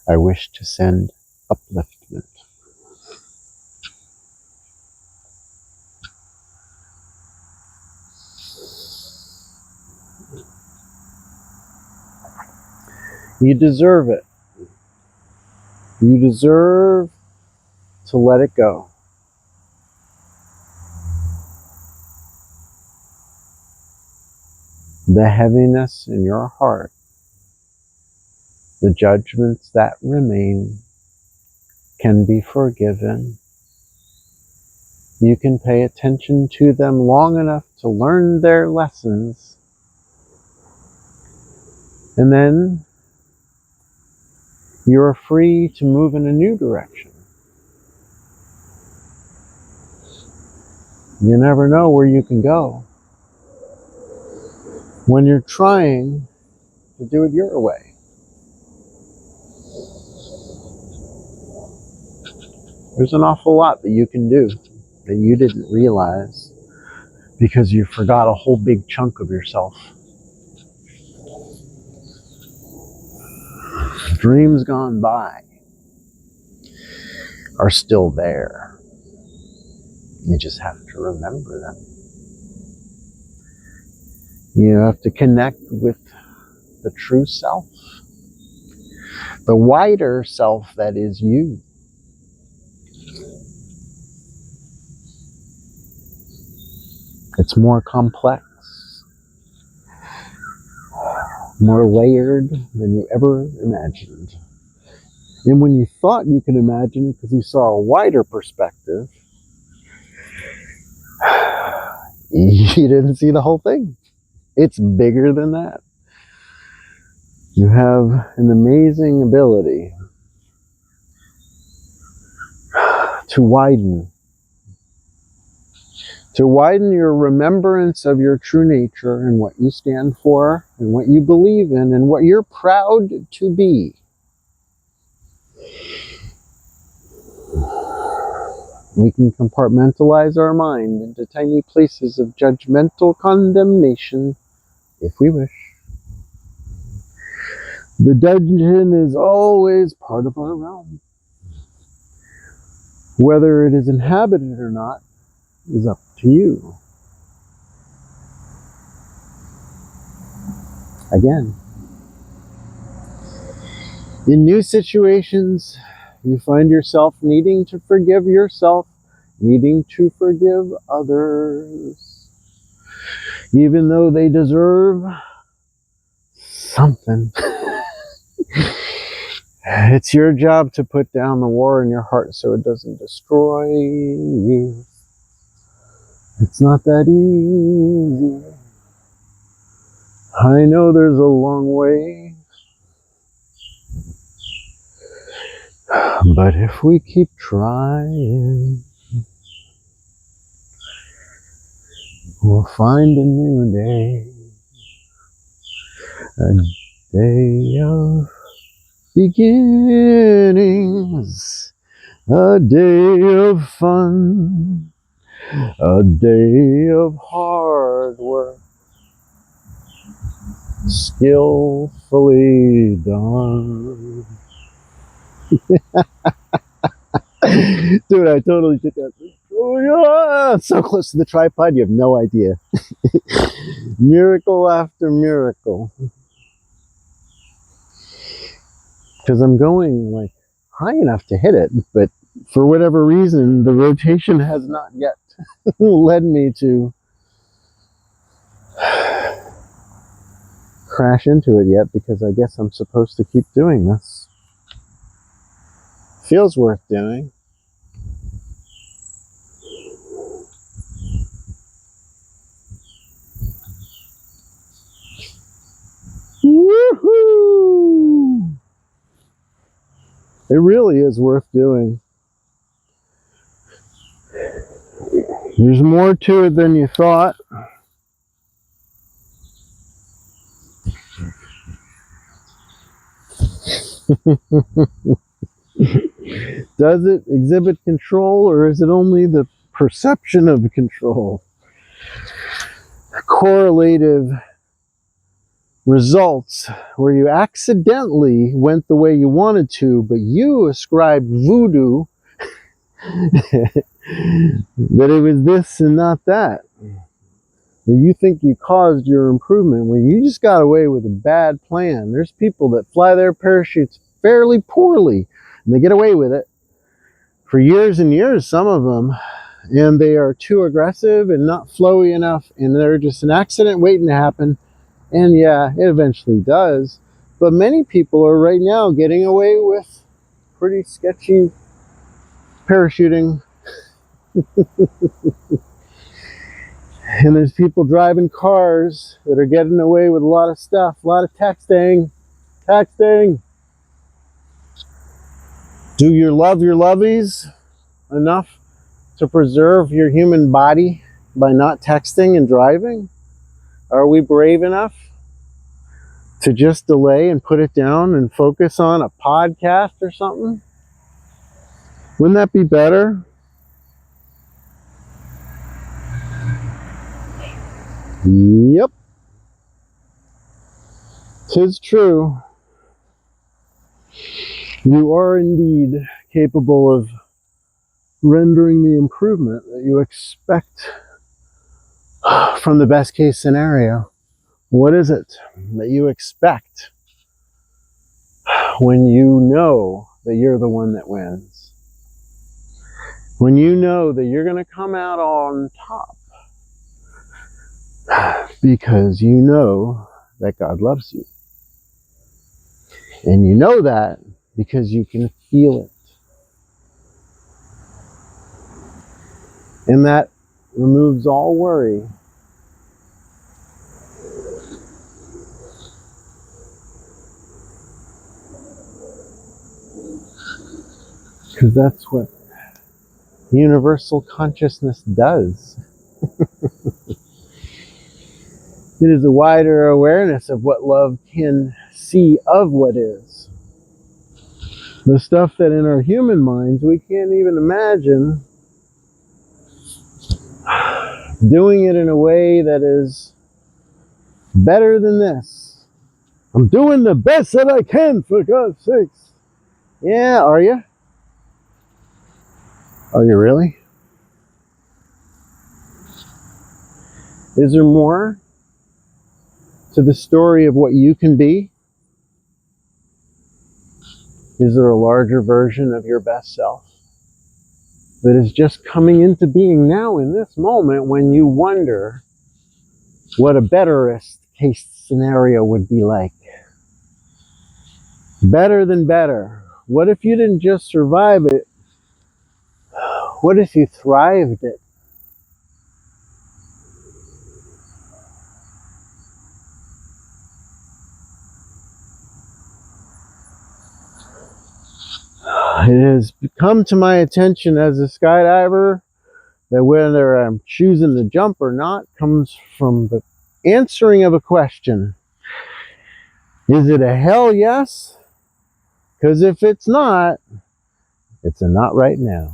I wish to send upliftment. You deserve it. You deserve to let it go. The heaviness in your heart, the judgments that remain, can be forgiven. You can pay attention to them long enough to learn their lessons. And then you're free to move in a new direction. You never know where you can go when you're trying to do it your way. There's an awful lot that you can do that you didn't realize because you forgot a whole big chunk of yourself. Dreams gone by are still there. You just have to remember them. You have to connect with the true self, the wider self that is you. It's more complex, more layered than you ever imagined. And when you thought you could imagine it because you saw a wider perspective, you didn't see the whole thing. It's bigger than that. You have an amazing ability to widen your remembrance of your true nature and what you stand for and what you believe in and what you're proud to be. We can compartmentalize our mind into tiny places of judgmental condemnation if we wish. The dungeon is always part of our realm. Whether it is inhabited or not is up to you. Again, in new situations, you find yourself needing to forgive yourself, needing to forgive others, even though they deserve something. It's your job to put down the war in your heart so it doesn't destroy you. It's not that easy. I know there's a long way. But if we keep trying, we'll find a new day. A day of beginnings. A day of fun. A day of hard work. Skillfully done. Dude, I totally took that. Oh, yeah. So close to the tripod, you have no idea. Miracle after miracle. Because I'm going like high enough to hit it, but for whatever reason, the rotation has not yet led me to crash into it yet, because I guess I'm supposed to keep doing this. Feels worth doing. Woohoo! It really is worth doing. There's more to it than you thought. Does it exhibit control, or is it only the perception of control? Correlative results where you accidentally went the way you wanted to, but you ascribed voodoo that it was this and not that. You think you caused your improvement when you just got away with a bad plan. There's people that fly their parachutes fairly poorly, and they get away with it for years and years, some of them, and they are too aggressive and not flowy enough, and they're just an accident waiting to happen. And yeah, it eventually does. But many people are right now getting away with pretty sketchy parachuting. And there's people driving cars that are getting away with a lot of stuff, a lot of texting. Do you love your lovies enough to preserve your human body by not texting and driving? Are we brave enough to just delay and put it down and focus on a podcast or something? Wouldn't that be better? Yep. 'Tis true. You are indeed capable of rendering the improvement that you expect from the best case scenario. What is it that you expect when you know that you're the one that wins? When you know that you're going to come out on top because you know that God loves you. And you know that because you can feel it. And that removes all worry. Because that's what universal consciousness does. It is a wider awareness of what love can see of what is. The stuff that in our human minds we can't even imagine, doing it in a way that is better than this. I'm doing the best that I can, for God's sakes. Yeah, are you? Are you really? Is there more to the story of what you can be? Is there a larger version of your best self that is just coming into being now in this moment when you wonder what a betterest case scenario would be like? Better than better. What if you didn't just survive it? What if you thrived it? It has come to my attention as a skydiver that whether I'm choosing to jump or not comes from the answering of a question. Is it a hell yes? Because if it's not, it's a not right now.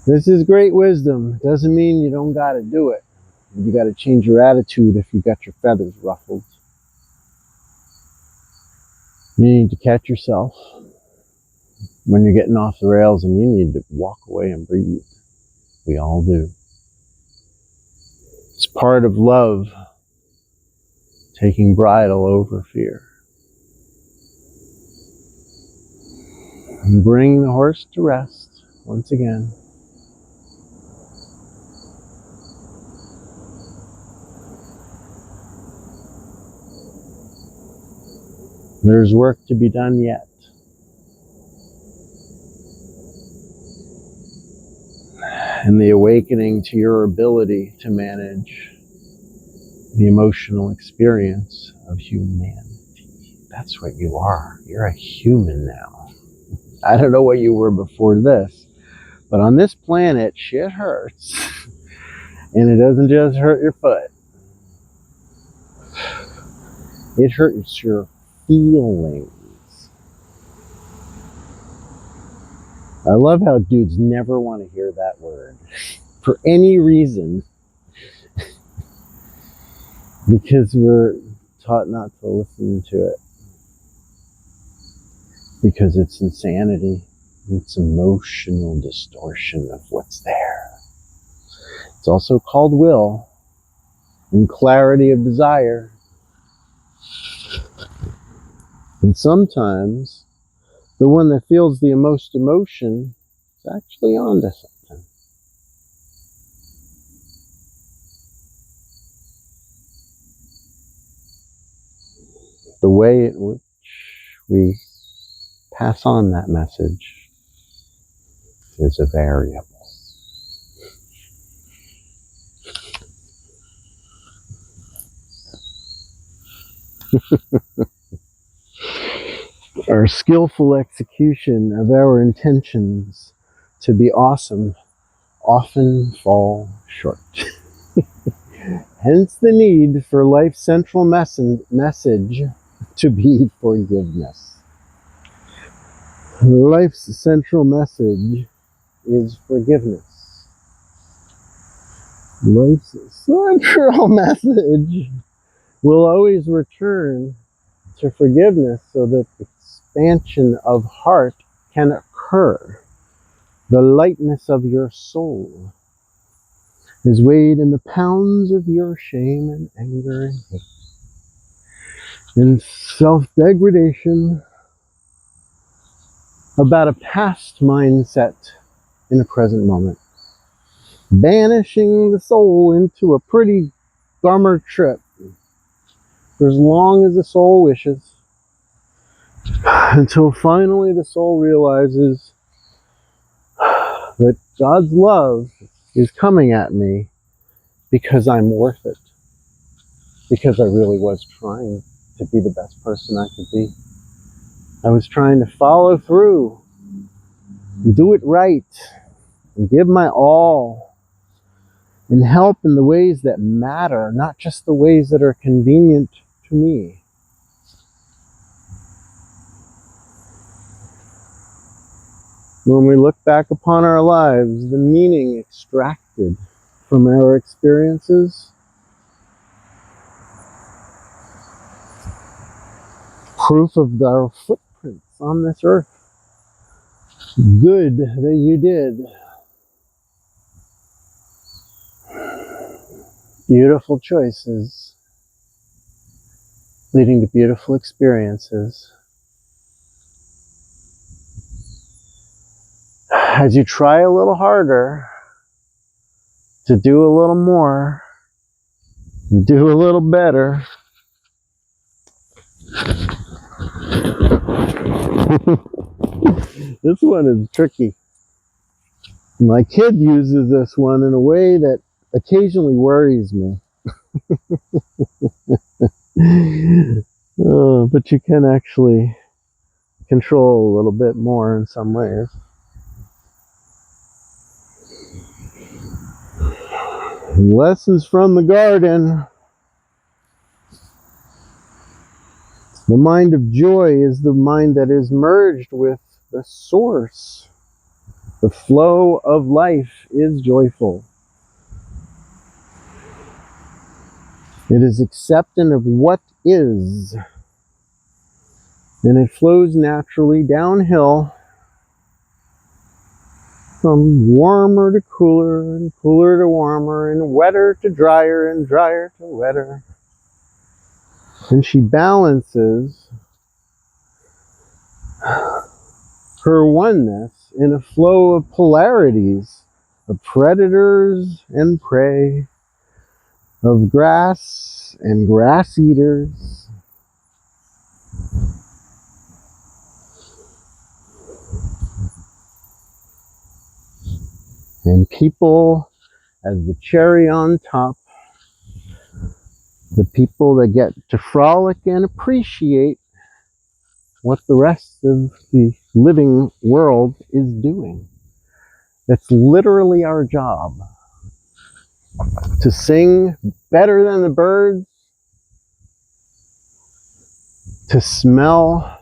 This is great wisdom. Doesn't mean you don't got to do it. You got to change your attitude if you got your feathers ruffled. You need to catch yourself when you're getting off the rails, and you need to walk away and breathe. We all do. It's part of love, taking bridle over fear. And bring the horse to rest once again. There's work to be done yet. And the awakening to your ability to manage the emotional experience of humanity. That's what you are. You're a human now. I don't know what you were before this, but on this planet, shit hurts. And it doesn't just hurt your foot. It hurts your feelings. I love how dudes never want to hear that word for any reason, because we're taught not to listen to it, because it's insanity. It's emotional distortion of what's there. It's also called will and clarity of desire. And sometimes the one that feels the most emotion is actually onto something. The way in which we pass on that message is a variable. Our skillful execution of our intentions to be awesome often fall short. Hence the need for life's central message to be forgiveness. Life's central message is forgiveness. Life's central message will always return to forgiveness so that the expansion of heart can occur. The lightness of your soul is weighed in the pounds of your shame and anger and hate, and self-degradation about a past mindset in a present moment, banishing the soul into a pretty bummer trip for as long as the soul wishes, until finally the soul realizes that God's love is coming at me because I'm worth it, because I really was trying to be the best person I could be. I was trying to follow through, do it right, and give my all, and help in the ways that matter, not just the ways that are convenient to me. When we look back upon our lives, the meaning extracted from our experiences, proof of our footprints on this earth, good that you did, beautiful choices leading to beautiful experiences. As you try a little harder to do a little more, do a little better, this one is tricky. My kid uses this one in a way that occasionally worries me. But you can actually control a little bit more in some ways. Lessons from the garden. The mind of joy is the mind that is merged with the source. The flow of life is joyful. It is acceptance of what is, and it flows naturally downhill from warmer to cooler, and cooler to warmer, and wetter to drier, and drier to wetter. And she balances her oneness in a flow of polarities, of predators and prey, of grass and grass eaters. And people as the cherry on top, the people that get to frolic and appreciate what the rest of the living world is doing. That's literally our job. To sing better than the birds, to smell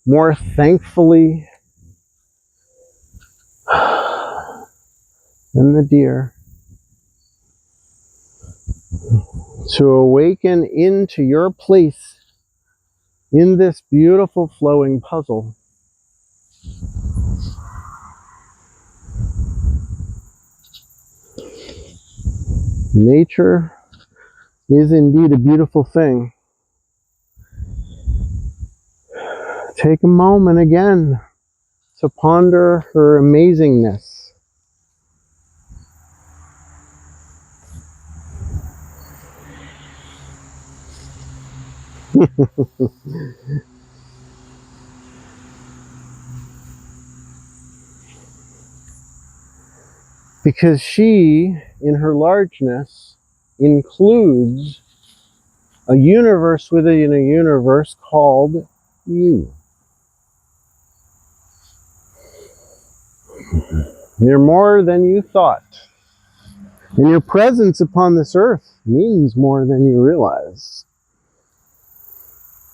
more thankfully and the deer, to awaken into your place in this beautiful flowing puzzle. Nature is indeed a beautiful thing. Take a moment again to ponder her amazingness. Because she, in her largeness, includes a universe within a universe called you. You're more than you thought. And your presence upon this earth means more than you realize.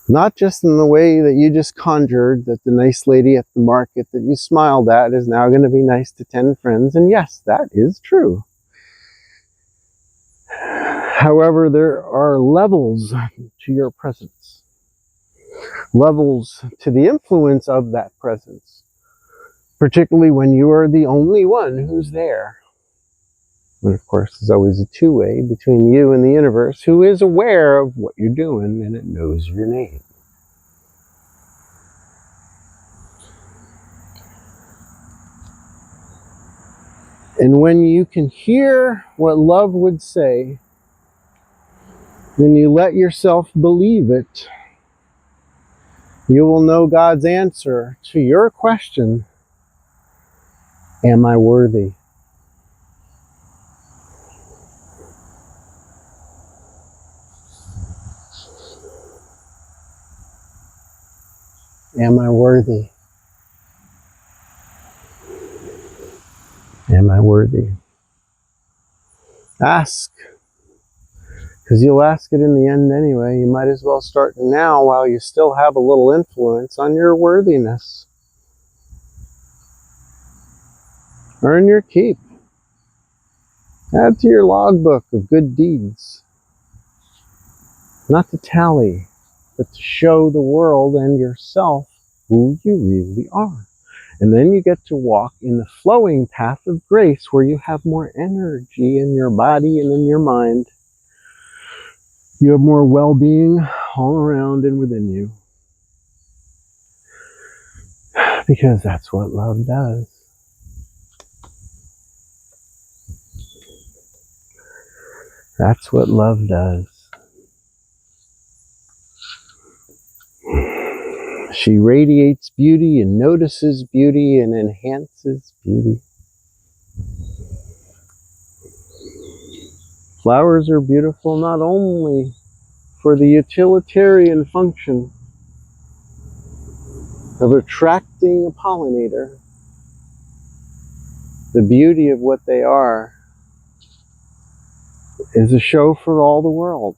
Not just in the way that you just conjured that the nice lady at the market that you smiled at is now going to be nice to 10 friends. And yes, that is true. However, there are levels to your presence. Levels to the influence of that presence. Particularly when you are the only one who's there. And of course, there's always a two-way between you and the universe, who is aware of what you're doing and it knows your name. And when you can hear what love would say, then you let yourself believe it, you will know God's answer to your question, am I worthy? Am I worthy? Am I worthy? Ask. Because you'll ask it in the end anyway. You might as well start now while you still have a little influence on your worthiness. Earn your keep. Add to your logbook of good deeds. Not to tally, but to show the world and yourself who you really are. And then you get to walk in the flowing path of grace where you have more energy in your body and in your mind. You have more well-being all around and within you. Because that's what love does. That's what love does. She radiates beauty and notices beauty and enhances beauty. Flowers are beautiful not only for the utilitarian function of attracting a pollinator, the beauty of what they are is a show for all the world.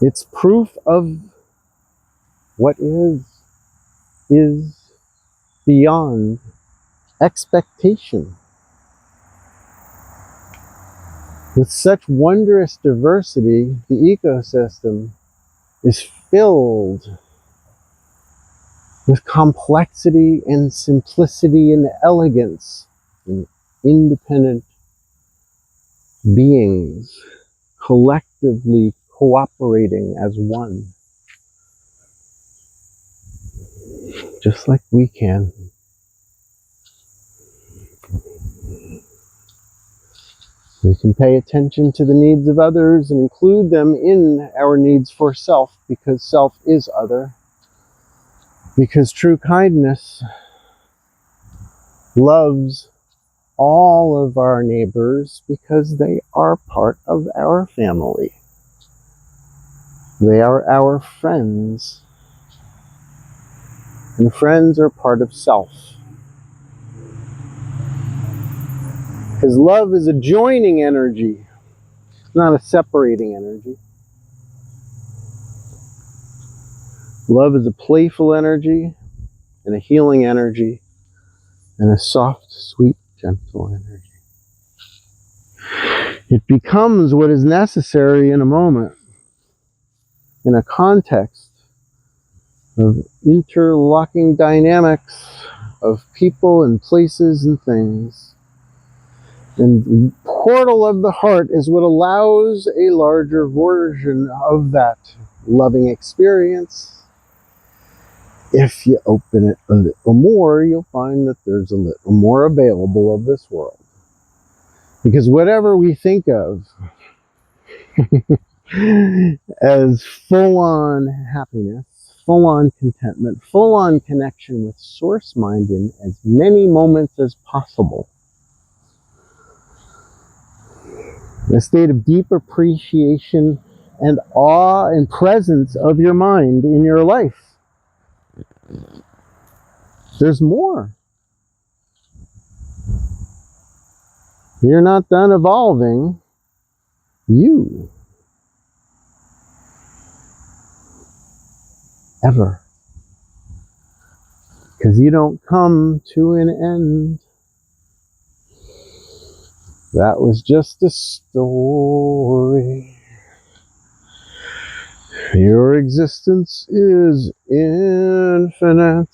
It's proof of what is beyond expectation. With such wondrous diversity, the ecosystem is filled with complexity and simplicity and elegance and independent beings collectively cooperating as one. Just like we can. We can pay attention to the needs of others and include them in our needs for self, because self is other. Because true kindness loves all of our neighbors because they are part of our family. They are our friends. And friends are part of self. Because love is a joining energy, not a separating energy. Love is a playful energy, and a healing energy, and a soft, sweet gentle energy. It becomes what is necessary in a moment, in a context of interlocking dynamics of people and places and things. And the portal of the heart is what allows a larger version of that loving experience. If you open it a little more, you'll find that there's a little more available of this world. Because whatever we think of as full-on happiness, full-on contentment, full-on connection with Source Mind in as many moments as possible, a state of deep appreciation and awe and presence of your mind in your life. There's more. You're not done evolving. You. Ever. Because you don't come to an end. That was just a story. Your existence is infinite.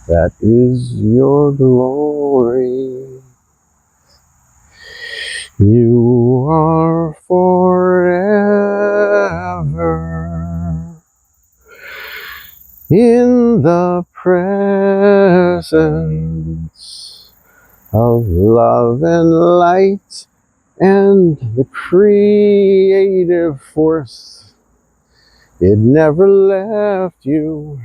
That is your glory. You are forever in the presence of love and light and the creative force. It never left you.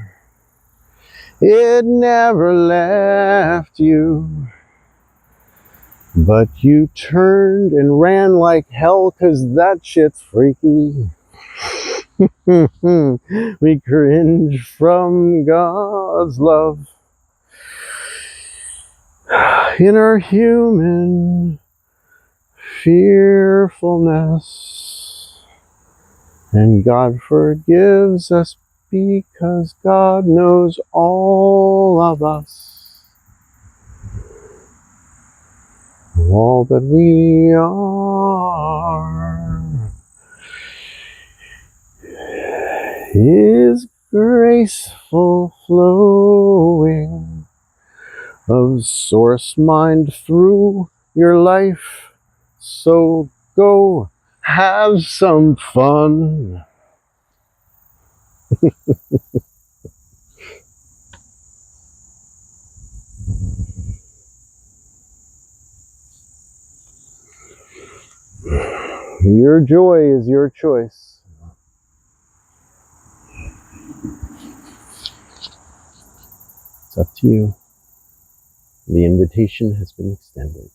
It never left you. But you turned and ran like hell, 'cause that shit's freaky. We cringe from God's love in our human fearfulness. And God forgives us because God knows all of us. All that we are is graceful flowing of Source Mind through your life. So go have some fun. Your joy is your choice. It's up to you. The invitation has been extended.